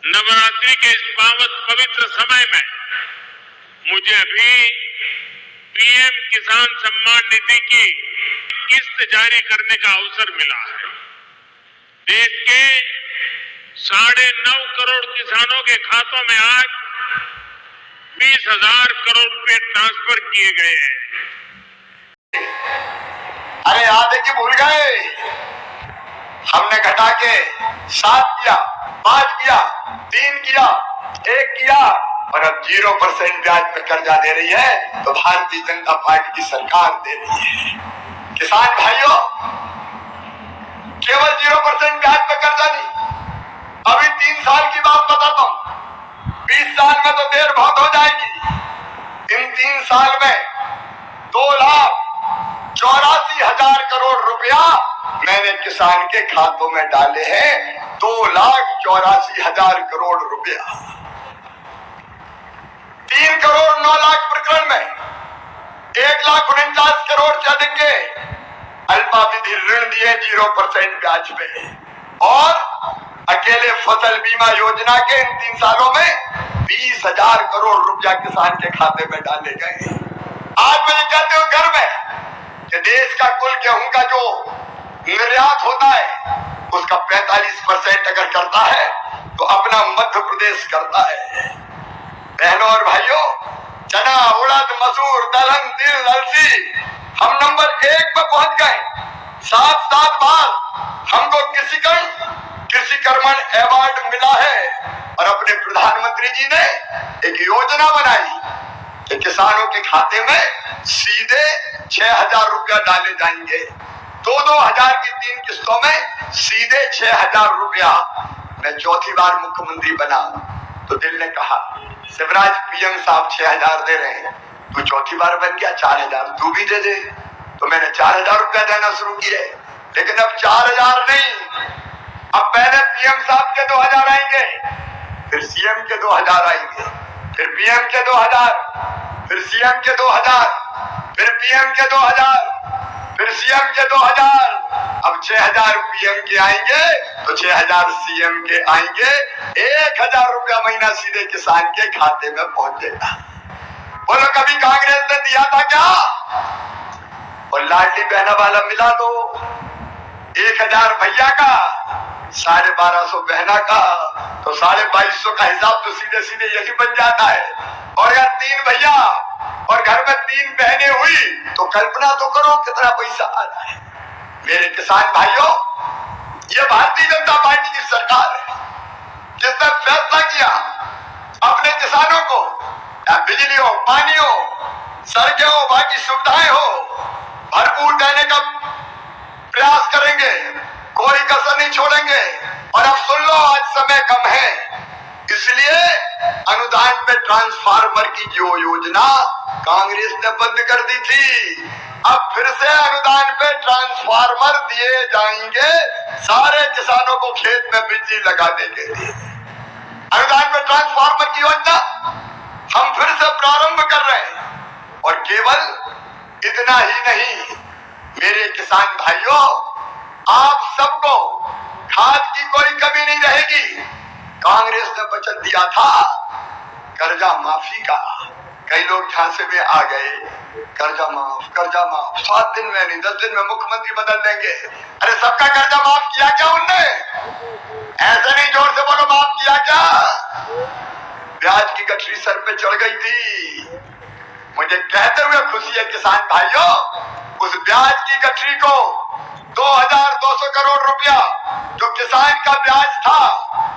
नवरात्रि के इस पावन पवित्र समय में मुझे अभी पीएम किसान सम्मान निधि की किस्त जारी करने का अवसर मिला है। देश के 9.5 करोड़ किसानों के खातों में आज 20,000 करोड़ रुपए ट्रांसफर किए गए हैं। अरे आधे की भूल गए, हमने घटा के 7 किया, 5 किया, 3 किया, 1 किया और अब 0% ब्याज पे कर्जा दे रही है। तो भारतीय जनता पार्टी की सरकार दे रही है। किसान भाइयों, केवल 0% ब्याज पे कर्जा नहीं, अभी 3 साल की बात बताता हूं। 20 साल में तो देर बहुत हो जाएगी। इन 3 साल में 2,84,000 करोड़ रुपया मैंने किसान के खातों में डाले हैं। 2,84,000 करोड़ रुपया। 3 करोड़ 9 लाख प्रकरण में 1,49 करोड़ से अधिक के अल्पावधि ऋण दिए 0% ब्याज पे। और अकेले फसल बीमा योजना के इन 3 सालों में 20,000 करोड़ रुपया किसान के खाते में डाले गए। आज मैं ये कहते हूं घर में कि देश का कुल गेहूं का जो निर्यात होता है उसका 45% अगर करता है तो अपना मध्य प्रदेश करता है। बहनों और भाइयों, चना, उड़द, मसूर, दलहन, तिल, अलसी, हम नंबर 1 पर पहुंच गए। 7 बार हमको कृषि कर्मण अवार्ड मिला है। और अपने प्रधानमंत्री जी ने एक योजना बनाई कि किसानों के खाते में सीधे 6,000 रुपया डाले जाएंगे। 2-2 हजार की 3 किस्तों में सीधे 6,000 रुपया। मैं 4थी बार मुख्यमंत्री बना तो दिल ने कहा, शिवराज पीएम साहब 6,000 दे रहे हैं, तू 4थी बार बन गया, 4,000 तू भी दे दे। तो मैंने 4,000 रुपया देना शुरू किए। लेकिन अब 4,000 नहीं, अब पहले पीएम साहब के 2,000 आएंगे, फिर सीएम के 2,000 आएंगे, फिर पीएम के 2,000, फिर सीएम के 2,000, फिर पीएम के 2,000, फिर सीएम के 2,000। अब 6,000 पीएम के आएंगे तो 6,000 सीएम के आएंगे। 1,000 रुपया महीना सीधे किसान के खाते में पहुंचेगा। बोलो, कभी कांग्रेस ने दिया था क्या? और लाडली बहना वाला मिला दो। 1,000 भैया का, 1,250 बहना का, तो 2,250 का हिसाब तो सीधे सीधे यही बन जाता है। और अगर 3 भैया और घर में 3 बहनें हुई तो कल्पना तो करो कितना पैसा आ रहा है। मेरे किसान भाइयों, ये भारतीय जनता पार्टी की सरकार है जिसने फैसला किया अपने किसानों को बिजली हो, पानी हो, सड़कें हो, बाकी सुविधाएं हो, भरपूर देने का प्रयास करेंगे, कोई कसर नहीं छोड़ेंगे। और अब सुन लो, आज समय कम है, इसलिए अनुदान पे ट्रांसफार्मर की जो योजना कांग्रेस ने बंद कर दी थी, अब फिर से अनुदान पे ट्रांसफार्मर दिए जाएंगे सारे किसानों को खेत में बिजली लगाने के लिए। अनुदान पे ट्रांसफार्मर की योजना हम फिर से प्रारंभ कर रहे हैं। और केवल इतना ही नहीं, मेरे किसान भाइयों, आप सबको खाद की कोई कमी नहीं रहेगी। कांग्रेस ने वचन दिया था कर्जा माफी का, कई लोग झांसे में आ गए, कर्जा माफ, कर्जा माफ। 7 दिन में नहीं, 10 दिन में मुख्यमंत्री बदल देंगे। अरे सबका कर्जा माफ किया क्या उनने? ऐसे नहीं, जोर से बोलो, माफ किया क्या? ब्याज की गठरी सर पे चढ़ गई थी। मुझे कहते हुए खुशी है किसान भाइयों, उस ब्याज की गठरी को 2,200 करोड़ रुपया जो किसान का ब्याज था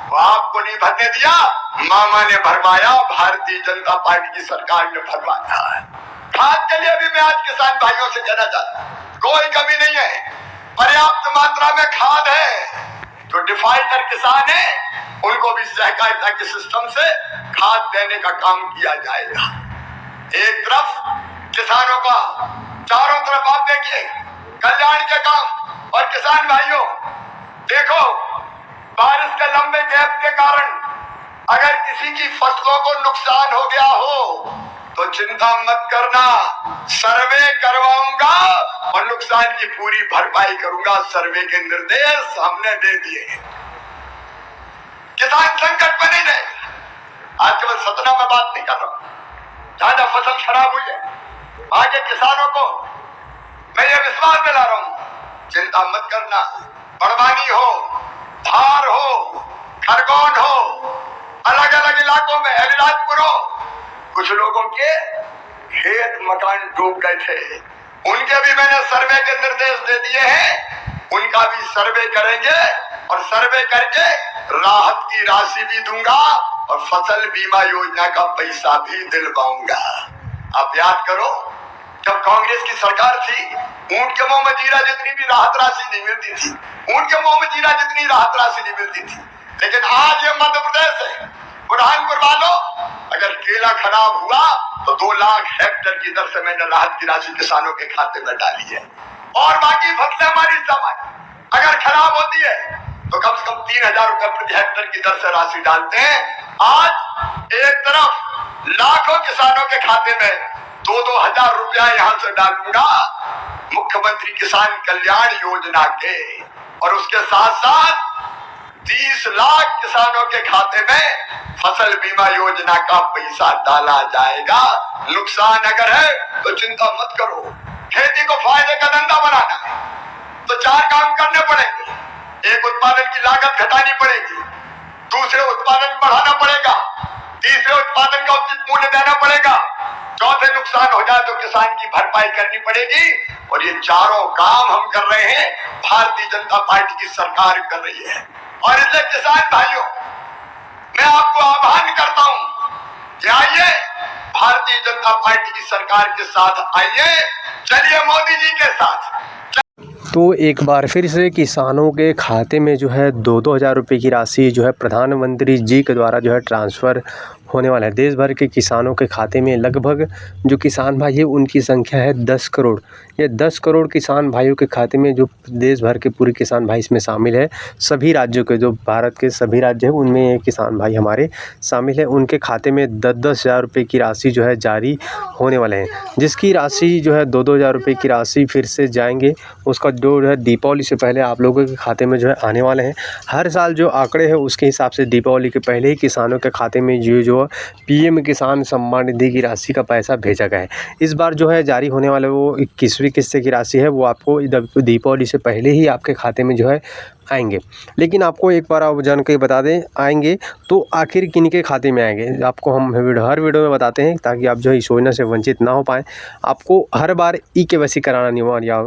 वो आपको नहीं भरने दिया, मामा ने भरवाया, भारतीय जनता पार्टी की सरकार ने भरवाया है। खाद के लिए भी मैं आज किसान भाइयों से कहना चाहता हूं, कोई कमी नहीं है, पर्याप्त मात्रा में खाद है। जो डिफाल्टर किसान है उनको भी सहकारिता के सिस्टम से खाद देने का काम किया जाएगा। एक तरफ किसानों का, चारों तरफ आप देखिए कल्याण के काम। और किसान भाइयों देखो, बारिश के लंबे गैप के कारण अगर किसी की फसलों को नुकसान हो गया हो तो चिंता मत करना, सर्वे करवाऊंगा और नुकसान की पूरी भरपाई करूंगा। सर्वे के निर्देश हमने दे दिए। किसान संकट में नहीं बात नहीं कर रहा हूं, जहां जहां फसल खराब हुई है वहां के किसानों को मैं ये विश्वास दिला रहा हूं, चिंता मत करना। बड़वानी हो, धार हो, खरगोन हो, अलग अलग इलाकों में अलीराजपुर हो, कुछ लोगों के खेत मकान डूब गए थे, उनके भी मैंने सर्वे के निर्देश दे दिए हैं, उनका भी सर्वे करेंगे और सर्वे करके राहत की राशि भी दूंगा और फसल बीमा योजना का पैसा भी दिलवाऊंगा। आप याद करो, जब कांग्रेस की सरकार थी, ऊंट के मुंह में जीरा जितनी भी राहत राशि नहीं मिलती थी, ऊंट के मुंह में जीरा जितनी राहत राशि नहीं मिलती थी। लेकिन आज ये मध्य प्रदेश है, बुरहानपुर वालों, अगर केला खराब हुआ तो 2 लाख हेक्टेयर की दर से मैंने राहत की राशि किसानों के खाते में डाली है। और बाकी फसलें हमारी सामान्य अगर खराब होती है तो कम से कम 3,000 रुपए प्रति हेक्टेयर की दर से राशि डालते हैं। आज एक तरफ लाखों किसानों के खाते में 2-2 हजार रुपया यहां से डालूंगा मुख्यमंत्री किसान कल्याण योजना के, और उसके साथ साथ 30 लाख किसानों के खाते में फसल बीमा योजना का पैसा डाला जाएगा। नुकसान अगर है तो चिंता मत करो, खेती को फायदे का धंधा बनाना है तो 4 काम करने पड़ेंगे। एक, उत्पादन की लागत घटानी पड़ेगी, दूसरे, उत्पादन बढ़ाना पड़ेगा, तीसरे, उत्पादन का उचित मूल्य देना पड़ेगा, चौथे, नुकसान हो जाए तो किसान की भरपाई करनी पड़ेगी। और ये चारों काम हम कर रहे हैं, भारतीय जनता पार्टी की सरकार कर रही है। और इसलिए किसान भाइयों, मैं आपको आह्वान करता हूं कि आइए भारतीय जनता पार्टी की सरकार के साथ आइए, चलिए मोदी जी के साथ। तो एक बार फिर से किसानों के खाते में जो है 2-2 हज़ार रुपये की राशि जो है प्रधानमंत्री जी के द्वारा जो है ट्रांसफ़र होने वाला है। देश भर के किसानों के खाते में लगभग जो किसान भाई है उनकी संख्या है 10 करोड़। ये 10 करोड़ किसान भाइयों के खाते में, जो देश भर के पूरे किसान भाई इसमें शामिल है, सभी राज्यों के, जो भारत के सभी राज्य हैं उनमें ये किसान भाई हमारे शामिल हैं, उनके खाते में 10-10 हज़ार रुपये की राशि जो है जारी होने वाले हैं, जिसकी राशि जो है 2-2 हज़ार रुपये की राशि फिर से जाएंगे। उसका जो है दीपावली से पहले आप लोगों के खाते में जो है आने वाले हैं। हर साल जो आंकड़े हैं उसके हिसाब से दीपावली के पहले ही किसानों के खाते में जो पीएम किसान सम्मान निधि की राशि का पैसा भेजा गया है। इस बार जो है जारी होने वाले वो 21वीं किस्त की राशि है, वो आपको दीपावली से पहले ही आपके खाते में जो है आएंगे। लेकिन आपको एक बार आप जानकारी बता दें, आएंगे तो आखिर किन के खाते में आएंगे, आपको हम हर वीडियो में बताते हैं ताकि आप जो है इस योजना से वंचित ना हो पाएँ। आपको हर बार ई-केवाईसी कराना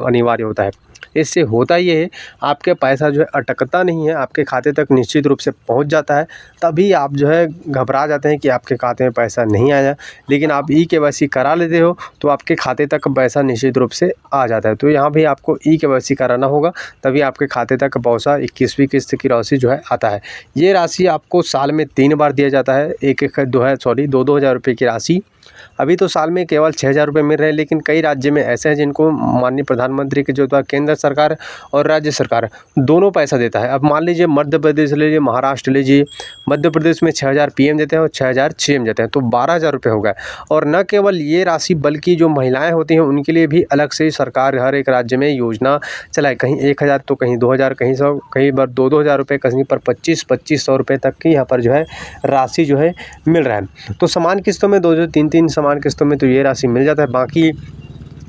अनिवार्य होता है। इससे होता ये है, आपके पैसा जो है अटकता नहीं है, आपके खाते तक निश्चित रूप से पहुंच जाता है। तभी आप जो है घबरा जाते हैं कि आपके खाते में पैसा नहीं आया, लेकिन आप ई-केवाईसी करा लेते हो तो आपके खाते तक पैसा निश्चित रूप से आ जाता है। तो यहाँ भी आपको ई-केवाईसी कराना होगा, तभी आपके खाते तक पैसा 21वीं किस्त की राशि जो है आता है। ये राशि आपको साल में 3 बार दिया जाता है। 2-2 हज़ार रुपये की राशि अभी तो साल में केवल 6,000 रुपये मिल रहे हैं, लेकिन कई राज्य में ऐसे हैं जिनको माननीय प्रधानमंत्री के जो केंद्र सरकार और राज्य सरकार दोनों पैसा देता है। अब मान लीजिए मध्य प्रदेश लीजिए, महाराष्ट्र लीजिए, मध्य प्रदेश में 6,000 पीएम देते हैं और 6,000 सीएम देते हैं, तो 12,000 रुपये हो गए। और न केवल ये राशि बल्कि जो महिलाएँ होती हैं उनके लिए भी अलग से सरकार हर एक राज्य में योजना चलाए, कहीं 1,000 तो कहीं 2,000, कहीं 100, कहीं बार 2-2 हज़ार रुपये, कहीं पर 25-2500 रुपये तक की यहाँ पर जो है राशि जो है मिल रहा है। तो समान किस्तों में 2-2, 3-3 समान किस्तों में तो ये राशि मिल जाता है। बाकी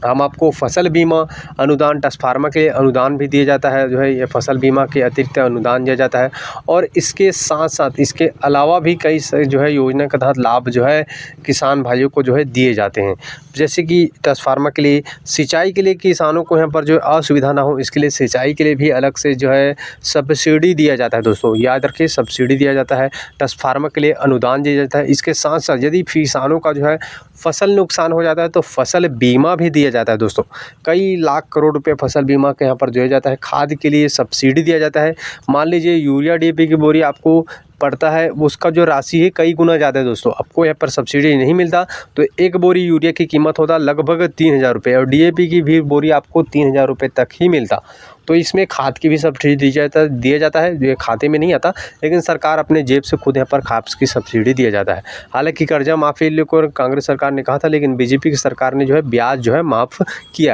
हम आपको फसल बीमा अनुदान, ट्रांसफार्मर के अनुदान भी दिया जाता है, जो है ये फसल बीमा के अतिरिक्त अनुदान दिया जाता है। और इसके साथ साथ इसके अलावा भी कई जो है योजना के तहत लाभ जो है किसान भाइयों को जो है दिए जाते हैं। जैसे कि ट्रांसफार्मर के लिए, सिंचाई के लिए किसानों को यहाँ पर जो असुविधा ना हो इसके लिए सिंचाई के लिए भी अलग से जो है सब्सिडी दिया जाता है। दोस्तों याद रखिए, सब्सिडी दिया जाता है, ट्रांसफार्मर के लिए अनुदान दिया जाता है। इसके साथ साथ यदि किसानों का जो है फसल नुकसान हो जाता है तो फसल बीमा भी दिया जाता है। दोस्तों कई लाख करोड़ रुपए फसल बीमा के यहाँ पर दिया जाता है। खाद के लिए सब्सिडी दिया जाता है। मान लीजिए यूरिया डीएपी की बोरी आपको पड़ता है, उसका जो राशि है कई गुना ज़्यादा है। दोस्तों आपको यहाँ पर सब्सिडी नहीं मिलता, तो एक बोरी यूरिया की कीमत होता लगभग 3,000 रुपये और डीएपी की भी बोरी आपको 3,000 रुपये तक ही मिलता। तो इसमें खाद की भी सब्सिडी दिया जाता है, जो खाते में नहीं आता, लेकिन सरकार अपने जेब से खुद यहाँ पर खाद की सब्सिडी दिया जाता है। हालांकि कर्जा माफ़ी को कांग्रेस सरकार ने कहा था, लेकिन बीजेपी की सरकार ने जो है ब्याज जो है माफ़ किया।